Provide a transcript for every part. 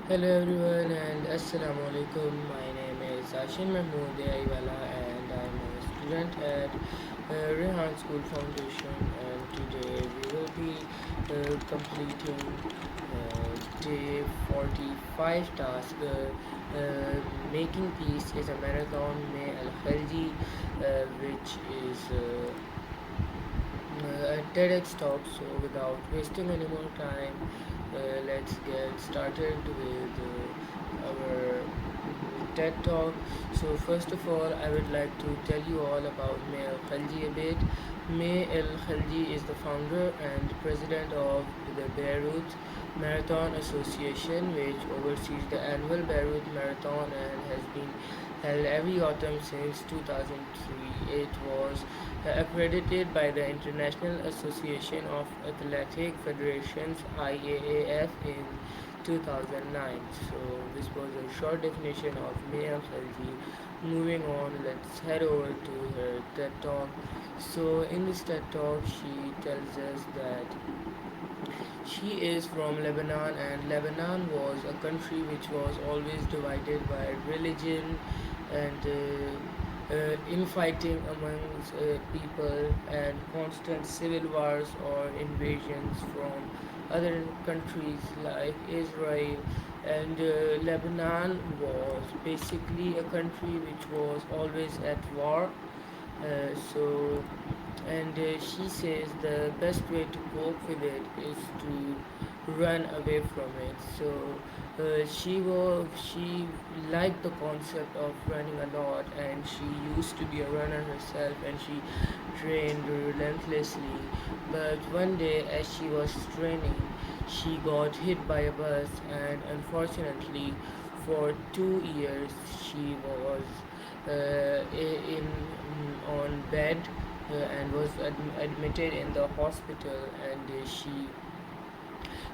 Hello everyone and Assalamu alaikum. My name is Hashir Mehmood and I'm a student at Rehan School Foundation, and today we will be completing day 45 task. Making peace is a marathon may al-Khalji, which is a TEDx talk. So without wasting any more time, let's get started with our TED talk. So first of all, I would like to tell you all about May Al-Khalji a bit. May Al-Khalji is the founder and president of the Beirut Marathon Association, which oversees the annual Beirut Marathon and has been held every autumn since 2003. It was accredited by the International Association of Athletic Federations (IAAF) in 2009. So this was a short definition of Mia Khalji. Moving on, let's head over to her TED Talk. So in this TED Talk, she tells us that she is from Lebanon, and Lebanon was a country which was always divided by religion and infighting amongst people and constant civil wars or invasions from other countries like Israel. And Lebanon was basically a country which was always at war. She says the best way to cope with it is to run away from it. So she liked the concept of running a lot, and she used to be a runner herself, and she trained relentlessly. But one day, as she was training, she got hit by a bus, and unfortunately, for 2 years she was on bed and was admitted in the hospital, and she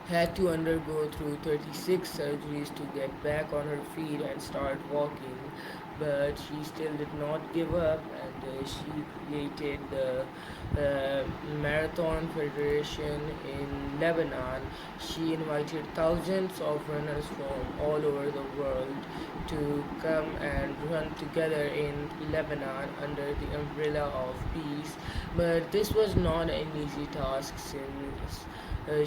had to undergo through 36 surgeries to get back on her feet and start walking. But she still did not give up, and she created the Marathon Federation in Lebanon. She invited thousands of runners from all over the world to come and run together in Lebanon under the umbrella of peace. But this was not an easy task, since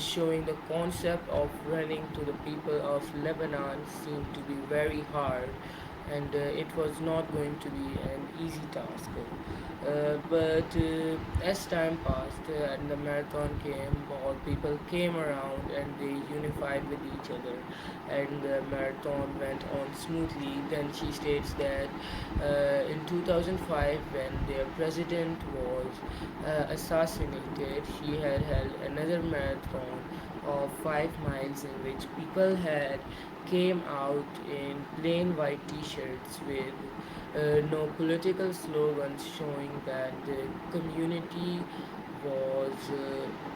showing the concept of running to the people of Lebanon seemed to be very hard, and it was not going to be an easy task. But as time passed and the marathon came, more people came around and they unified with each other, and the marathon went on smoothly. Then she states that in 2005, when their president was assassinated, she had held another marathon of 5 miles in which people had came out in plain white t-shirts with no political slogans, showing that the community was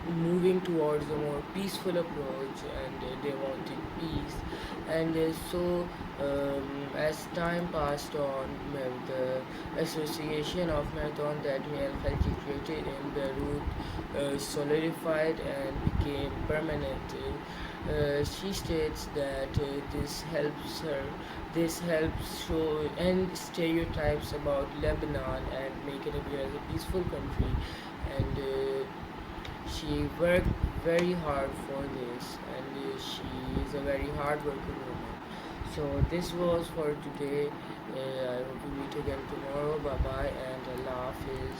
moving towards a more peaceful approach, and they wanted peace. And as time passed on, the association of marathon that El-Khalji created in Beirut solidified and became permanent. She states that this helps show end stereotypes about Lebanon and make it appear as a peaceful country. And she worked very hard for this, and she is a very hard-working woman. So this was for today. I hope we meet again tomorrow. Bye bye, and Allah Hafiz.